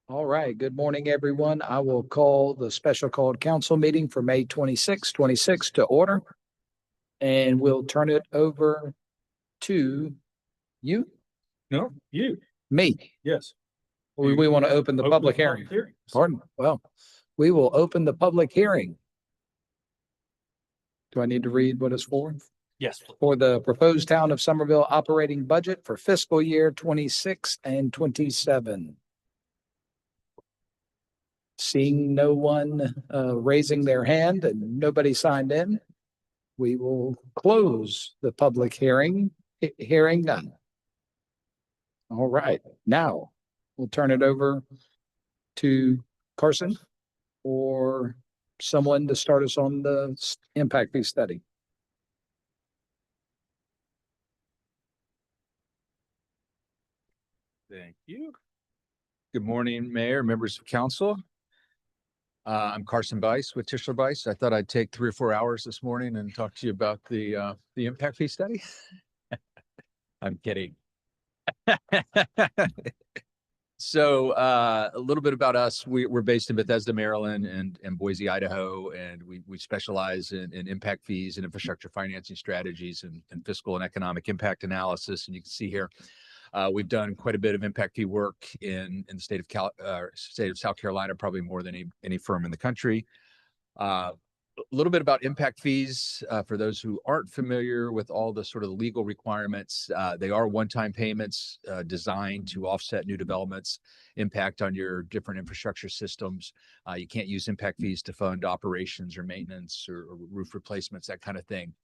All right, good morning, everyone. I will call the special called council meeting for May 26 to order. And we'll turn it over to you, No, you. me. Yes. We want to open the public hearing. Pardon? Well, we will open the public hearing. Do I need to read what it's for? Yes. For the proposed town of Somerville operating budget for fiscal year 26 and 27. Seeing no one raising their hand and nobody signed in, we will close the public hearing. Hearing none. All right, now we'll turn it over to Carson or someone to start us on the impact fee study. Thank you. Good morning, Mayor, members of council. I'm Carson Bice with Tischler Bice. I thought I'd take 3 or 4 hours this morning and talk to you about the impact fee study. I'm kidding. So a little bit about us. We're based in Bethesda, Maryland and Boise, Idaho, and we specialize in impact fees and infrastructure financing strategies and fiscal and economic impact analysis. And you can see here, we've done quite a bit of impact fee work in the state of South Carolina, probably more than any firm in the country. A little bit about impact fees for those who aren't familiar with all the sort of legal requirements. They are one-time payments designed to offset new developments, impact on your different infrastructure systems. You can't use impact fees to fund operations or maintenance or roof replacements, that kind of thing.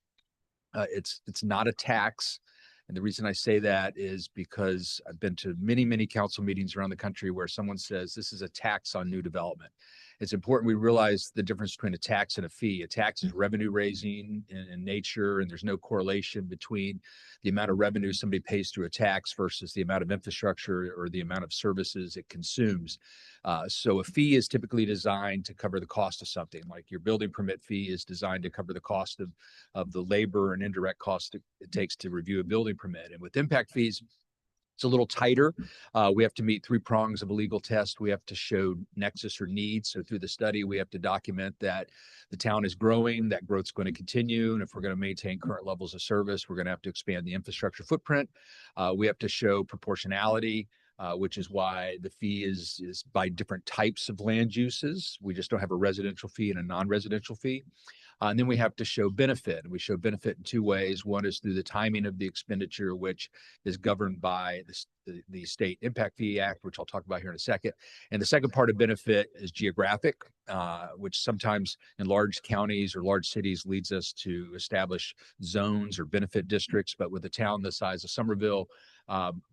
It's not a tax. And the reason I say that is because I've been to many council meetings around the country where someone says this is a tax on new development. It's important we realize the difference between a tax and a fee. A tax is revenue raising in nature, and there's no correlation between the amount of revenue somebody pays through a tax versus the amount of infrastructure or the amount of services it consumes. So a fee is typically designed to cover the cost of something, like your building permit fee is designed to cover the cost of the labor and indirect cost it takes to review a building permit. And with impact fees, it's a little tighter. We have to meet 3 prongs of a legal test. We have to show nexus or need. So through the study, we have to document that the town is growing, that growth is going to continue. And if we're going to maintain current levels of service, we're going to have to expand the infrastructure footprint. We have to show proportionality, which is why the fee is by different types of land uses. We just don't have a residential fee and a non-residential fee. And then we have to show benefit. And we show benefit in 2 ways. One is through the timing of the expenditure, which is governed by the State Impact Fee Act, which I'll talk about here in a second. And the second part of benefit is geographic, which sometimes in large counties or large cities leads us to establish zones or benefit districts. But with a town the size of Somerville,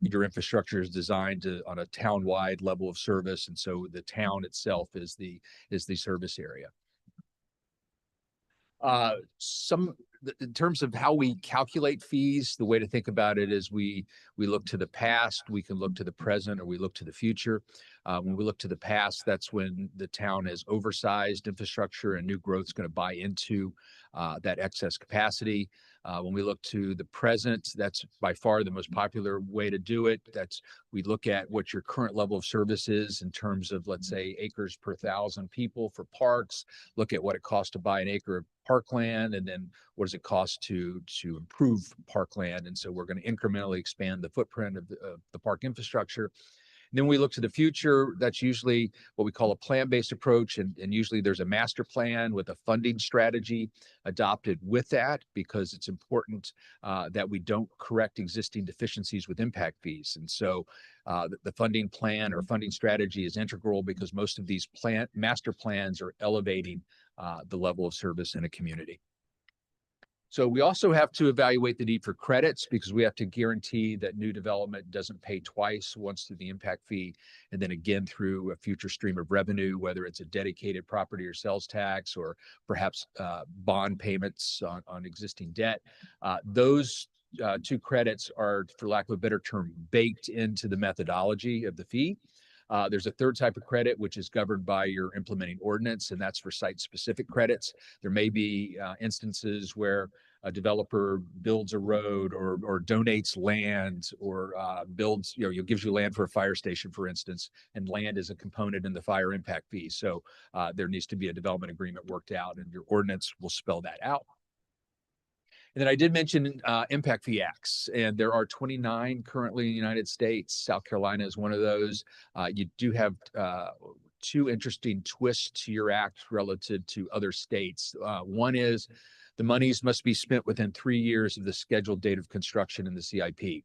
your infrastructure is designed on a town-wide level of service. And so the town itself is the service area. In terms of how we calculate fees, the way to think about it is we look to the past, we can look to the present, or we look to the future. When we look to the past, that's when the town has oversized infrastructure and new growth is going to buy into that excess capacity. When we look to the present, that's by far the most popular way to do it. We look at what your current level of service is in terms of, let's say, acres per 1,000 people for parks, look at what it costs to buy an acre of parkland, and then what does it cost to improve parkland. And so we're going to incrementally expand the footprint of the park infrastructure. And then we look to the future. That's usually what we call a plan-based approach. And usually there's a master plan with a funding strategy adopted with that, because it's important that we don't correct existing deficiencies with impact fees. And so the funding plan or funding strategy is integral, because most of these master plans are elevating the level of service in a community. So we also have to evaluate the need for credits, because we have to guarantee that new development doesn't pay twice, once through the impact fee and then again through a future stream of revenue, whether it's a dedicated property or sales tax, or perhaps bond payments on existing debt. Those 2 credits are, for lack of a better term, baked into the methodology of the fee. There's a third type of credit, which is governed by your implementing ordinance, and that's for site-specific credits. There may be instances where a developer builds a road or donates land or builds, gives you land for a fire station, for instance, and land is a component in the fire impact fee. So there needs to be a development agreement worked out, and your ordinance will spell that out. And then I did mention impact fee acts, and there are 29 currently in the United States. South Carolina is one of those. You do have two interesting twists to your act relative to other states. One is the monies must be spent within 3 years of the scheduled date of construction in the CIP.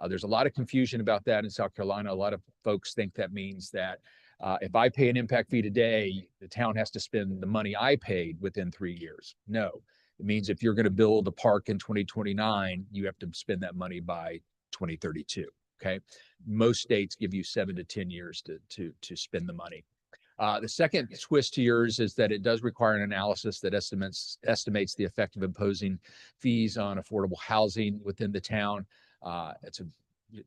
There's a lot of confusion about that in South Carolina. A lot of folks think that means that if I pay an impact fee today, the town has to spend the money I paid within 3 years. No, it means if you're going to build a park in 2029, you have to spend that money by 2032. Okay. Most states give you 7 to 10 years to spend the money. The second twist to yours is that it does require an analysis that estimates the effect of imposing fees on affordable housing within the town. It's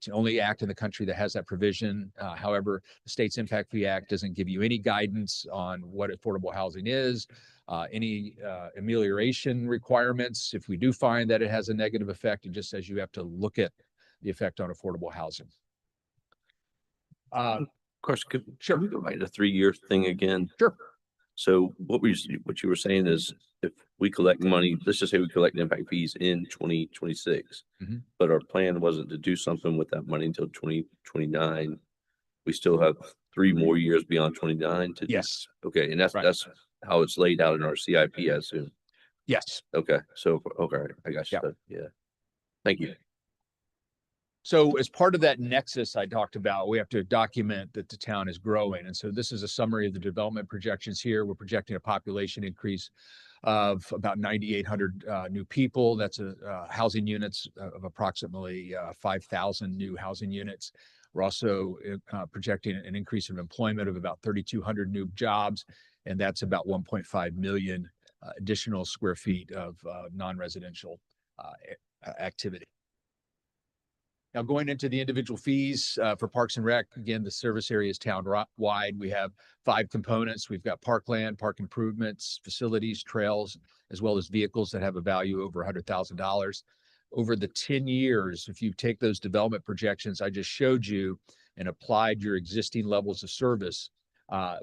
the only act in the country that has that provision. However, the State's Impact Fee Act doesn't give you any guidance on what affordable housing is, any amelioration requirements. If we do find that it has a negative effect, it just says you have to look at the effect on affordable housing. Question, Sure. can we go back to the 3-year thing again? Sure. So what you were saying is if we collect money, let's just say we collect impact fees in 2026, Mhm. but our plan wasn't to do something with that money until 2029. We still have 3 more years beyond 29 to. Yes. Okay. And that's how it's laid out in our CIP, I assume. Yes. Okay. So, okay. I got you. Yeah. Yeah. Thank you. So as part of that nexus I talked about, we have to document that the town is growing. And so this is a summary of the development projections here. We're projecting a population increase of about 9,800 new people. That's housing units of approximately 5,000 new housing units. We're also projecting an increase of employment of about 3,200 new jobs, and that's about 1.5 million additional square feet of non-residential activity. Now, going into the individual fees for Parks and Rec, again, the service area is town-wide. We have 5 components. We've got parkland, park improvements, facilities, trails, as well as vehicles that have a value over $100,000. Over the 10 years, if you take those development projections I just showed you and applied your existing levels of service,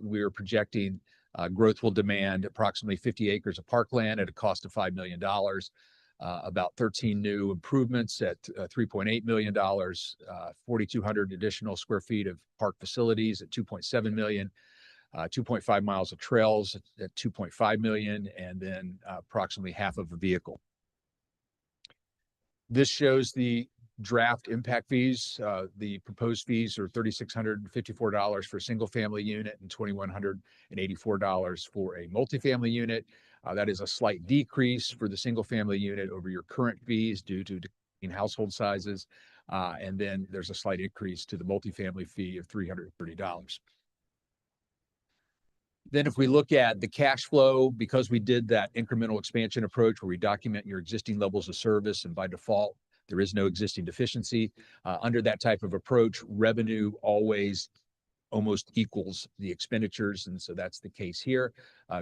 we are projecting growth will demand approximately 50 acres of parkland at a cost of $5 million. About 13 new improvements at $3.8 million, 4,200 additional square feet of park facilities at $2.7 million, 2.5 miles of trails at $2.5 million, and then approximately half of a vehicle. This shows the draft impact fees. The proposed fees are $3,654 for a single family unit and $2,184 for a multifamily unit. That is a slight decrease for the single family unit over your current fees due to decreasing household sizes. And then there's a slight increase to the multifamily fee of $330. Then if we look at the cash flow, because we did that incremental expansion approach where we document your existing levels of service and by default, there is no existing deficiency. Under that type of approach, revenue always almost equals the expenditures. And so that's the case here.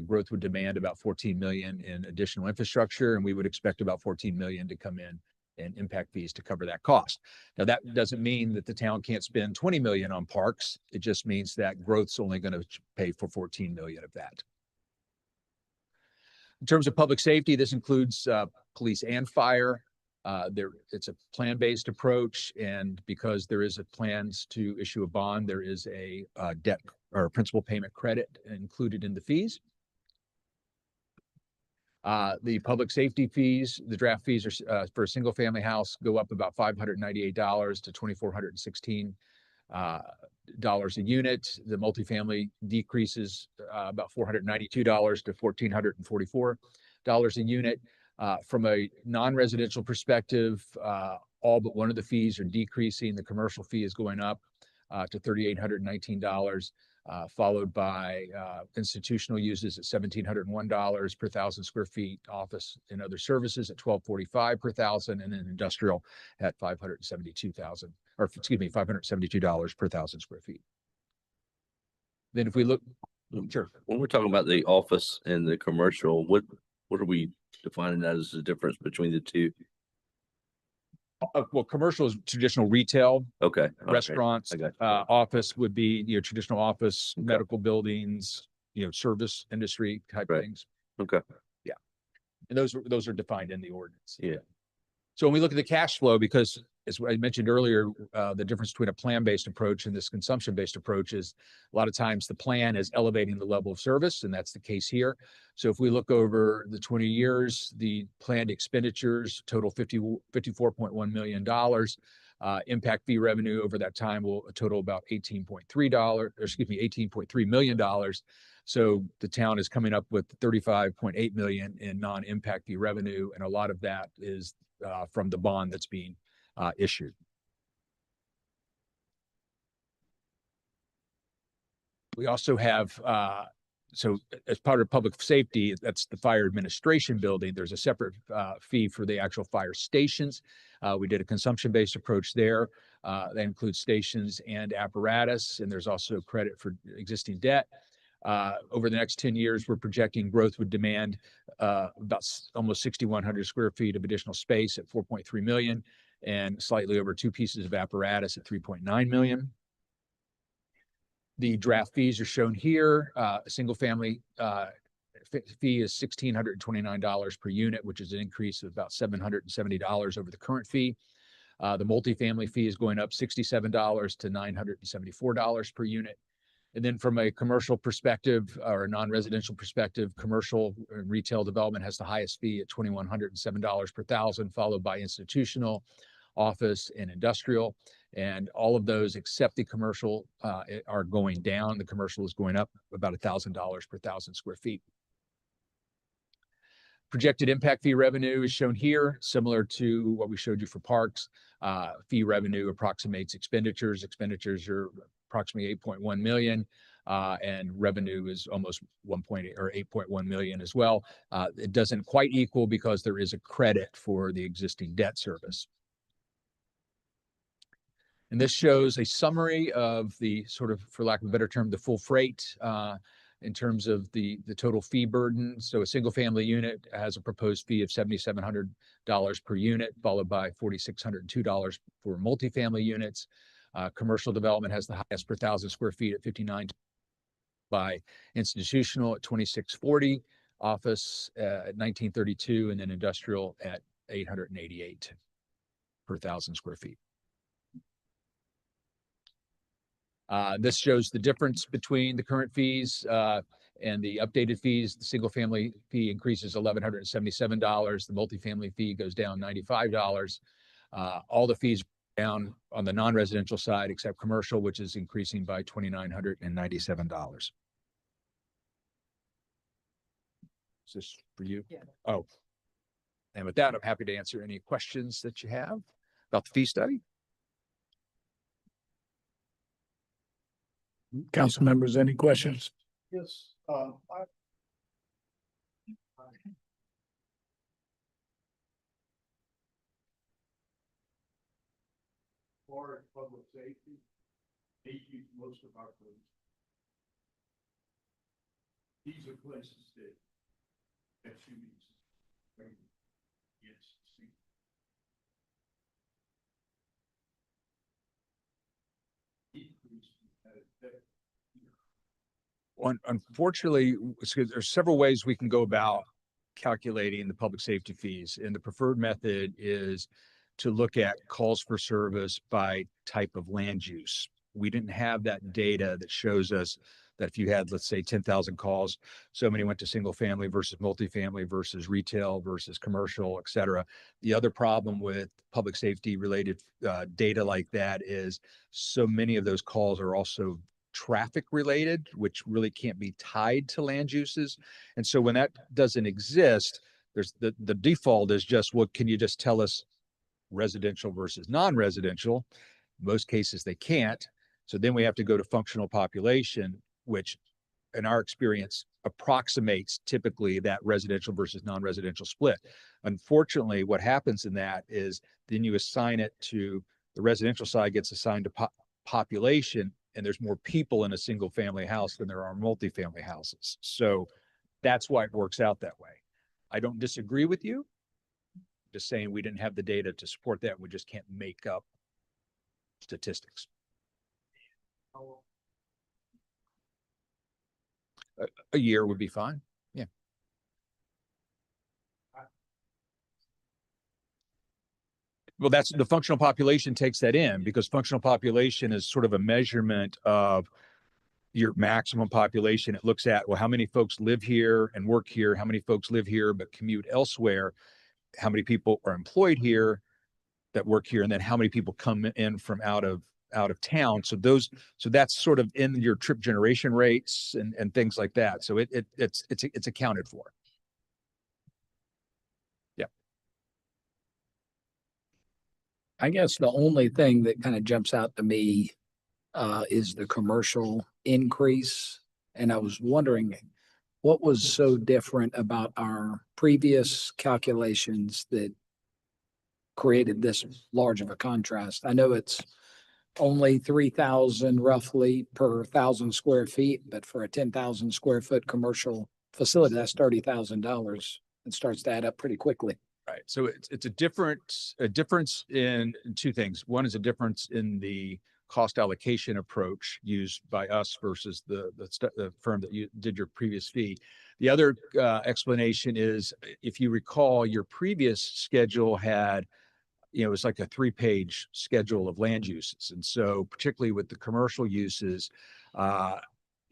Growth would demand about 14 million in additional infrastructure, and we would expect about 14 million to come in impact fees to cover that cost. Now, that doesn't mean that the town can't spend 20 million on parks. It just means that growth's only going to pay for 14 million of that. In terms of public safety, this includes police and fire. It's a plan-based approach, and because there is a plans to issue a bond, there is a debt or principal payment credit included in the fees. The public safety fees, the draft fees are for a single family house go up about $598 to $2,416 a unit. The multifamily decreases about $492 to $1,444 a unit. From a non-residential perspective, all but one of the fees are decreasing. The commercial fee is going up to $3,819, followed by institutional uses at $1,701 per 1,000 square feet, office and other services at $1,245 per 1,000, and then industrial at $572 per 1,000 square feet. Then if we look, sure. When we're talking about the office and the commercial, what are we defining that as the difference between the two? Well, commercial is traditional retail, Okay. all right. restaurants, I got you. office would be, traditional office, Okay. medical buildings, service industry type Right. things. Okay. And those are defined in the ordinance. Yeah. So when we look at the cash flow, because as I mentioned earlier, the difference between a plan-based approach and this consumption-based approach is a lot of times the plan is elevating the level of service, and that's the case here. So if we look over the 20 years, the planned expenditures total $54.1 million. Impact fee revenue over that time will total about $18.3 million. So the town is coming up with 35.8 million in non-impact fee revenue, and a lot of that is from the bond that's being issued. We also have, so as part of public safety, that's the fire administration building. There's a separate fee for the actual fire stations. We did a consumption-based approach there. That includes stations and apparatus, and there's also credit for existing debt. Over the next 10 years, we're projecting growth would demand about almost 6,100 square feet of additional space at 4.3 million and slightly over 2 pieces of apparatus at 3.9 million. The draft fees are shown here. A single family fee is $1,629 per unit, which is an increase of about $770 over the current fee. The multifamily fee is going up $67 to $974 per unit. And then from a commercial perspective or a non-residential perspective, commercial and retail development has the highest fee at $2,107 per thousand, followed by institutional, office, and industrial. And all of those except the commercial are going down. The commercial is going up about $1,000 per thousand square feet. Projected impact fee revenue is shown here, similar to what we showed you for parks. Fee revenue approximates expenditures. Expenditures are approximately 8.1 million, and revenue is almost 8.1 million as well. It doesn't quite equal because there is a credit for the existing debt service. And this shows a summary of the sort of, for lack of a better term, the full freight in terms of the total fee burden. So a single family unit has a proposed fee of $7,700 per unit, followed by $4,602 for multifamily units. Commercial development has the highest per thousand square feet at 59, by institutional at 2640, office at 1932, and then industrial at 888 per thousand square feet. This shows the difference between the current fees and the updated fees. The single family fee increases $1,177. The multifamily fee goes down $95. All the fees down on the non-residential side except commercial, which is increasing by $2,997. Is this for you? Yeah. Oh. And with that, I'm happy to answer any questions that you have about the fee study. Council members, any questions? Yes, for public safety, they use most of our police. These are places that have shootings. Yes. Unfortunately, there's several ways we can go about calculating the public safety fees, and the preferred method is to look at calls for service by type of land use. We didn't have that data that shows us that if you had, let's say, 10,000 calls, so many went to single family versus multifamily versus retail versus commercial, et cetera. The other problem with public safety related data like that is so many of those calls are also traffic related, which really can't be tied to land uses. And so when that doesn't exist, there's the default is just, what can you just tell us residential versus non-residential? In most cases they can't. So then we have to go to functional population, which in our experience approximates typically that residential versus non-residential split. Unfortunately, what happens in that is then you assign it to the residential side gets assigned to population, and there's more people in a single family house than there are multifamily houses. So that's why it works out that way. I don't disagree with you. Just saying we didn't have the data to support that. We just can't make up statistics. A year would be fine. Yeah. Well, that's the functional population takes that in, because functional population is sort of a measurement of your maximum population. It looks at, well, how many folks live here and work here? How many folks live here but commute elsewhere? How many people are employed here that work here? And then how many people come in from out of town? So that's sort of in your trip generation rates and things like that. So it's accounted for. Yeah. I guess the only thing that kind of jumps out to me is the commercial increase. And I was wondering what was so different about our previous calculations that created this large of a contrast. I know it's only 3,000 roughly per 1,000 square feet, but for a 10,000 square foot commercial facility, that's $30,000. It starts to add up pretty quickly. Right. So it's a difference in two things. One is a difference in the cost allocation approach used by us versus the firm that you did your previous fee. The other explanation is, if you recall, your previous schedule had, it was like a 3-page schedule of land uses. And so particularly with the commercial uses,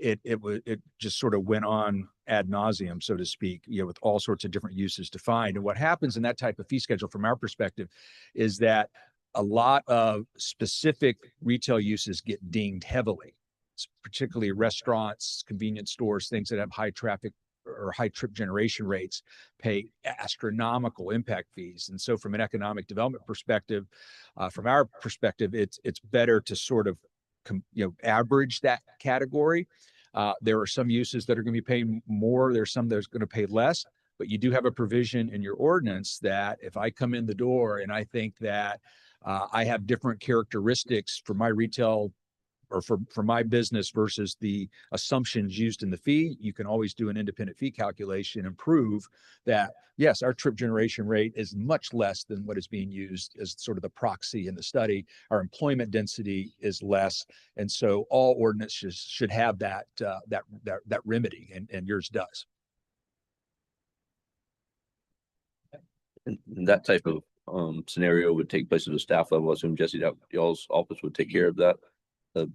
it just sort of went on ad nauseum, so to speak, with all sorts of different uses defined. And what happens in that type of fee schedule from our perspective is that a lot of specific retail uses get dinged heavily, particularly restaurants, convenience stores, things that have high traffic or high trip generation rates pay astronomical impact fees. And so from an economic development perspective, from our perspective, it's better to sort of average that category. There are some uses that are going to be paying more. There's some that's going to pay less, but you do have a provision in your ordinance that if I come in the door and I think that I have different characteristics for my retail or for my business versus the assumptions used in the fee, you can always do an independent fee calculation and prove that, yes, our trip generation rate is much less than what is being used as sort of the proxy in the study. Our employment density is less. And so all ordinances should have that remedy, and yours does. And that type of scenario would take place at the staff level. I assume, Jesse, that y'all's office would take care of that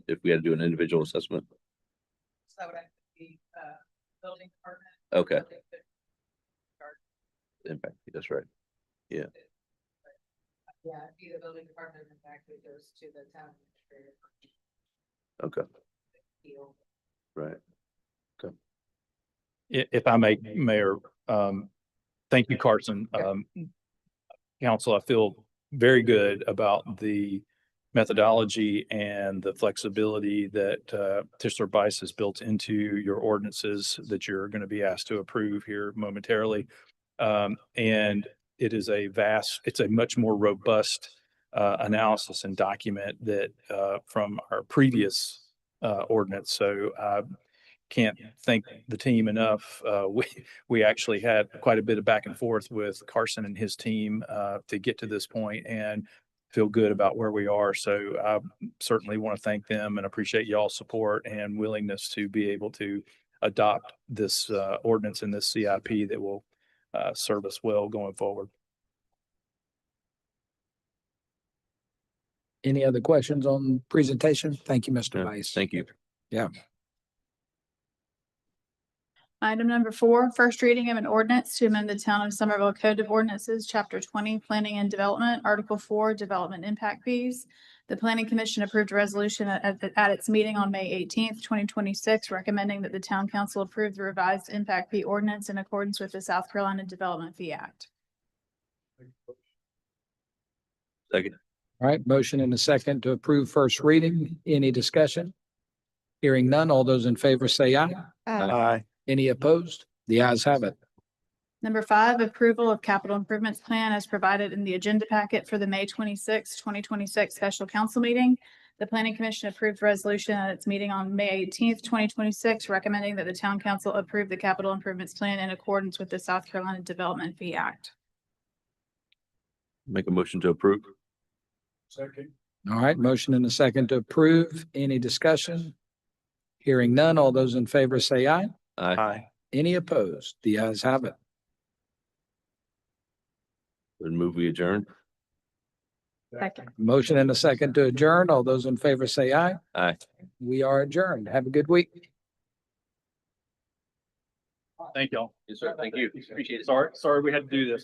if we had to do an individual assessment. So that would have to be building department. Okay. Impact, that's right. Yeah, it'd be the building department, in fact, it goes to the town administrator. Okay, Deal. right. If I may, Mayor, thank you, Carson. Council, I feel very good about the methodology and the flexibility that Tischler Bice has built into your ordinances that you're going to be asked to approve here momentarily. And it is it's a much more robust analysis and document that from our previous ordinance. So I can't thank the team enough. We actually had quite a bit of back and forth with Carson and his team to get to this point and feel good about where we are. So I certainly want to thank them and appreciate y'all's support and willingness to be able to adopt this ordinance and this CIP that will serve us well going forward. Any other questions on presentation? Thank you, Mr. Yeah, Vice. thank you. Yeah. Item number 4, first reading of an ordinance to amend the Town of Somerville Code of Ordinances, Chapter 20, Planning and Development, Article 4, Development Impact Fees. The Planning Commission approved a resolution at its meeting on May 18th, 2026, recommending that the Town Council approve the revised impact fee ordinance in accordance with the South Carolina Development Fee Act. Second. All right, motion and a second to approve first reading. Any discussion? Hearing none, all those in favor say aye. Aye. Any opposed? The ayes have it. Number 5, approval of capital improvements plan as provided in the agenda packet for the May 26, 2026 special council meeting. The planning commission approved resolution at its meeting on May 18th, 2026, recommending that the town council approve the capital improvements plan in accordance with the South Carolina Development Fee Act. Make a motion to approve. Second. All right, motion and a second to approve. Any discussion? Hearing none. All those in favor say aye. Aye. Any opposed? The ayes have it. Then move we adjourn. Second. Motion and a second to adjourn. All those in favor say aye. Aye. We are adjourned. Have a good week. Thank y'all. Yes, sir. Thank you. Appreciate it. Sorry we had to do this.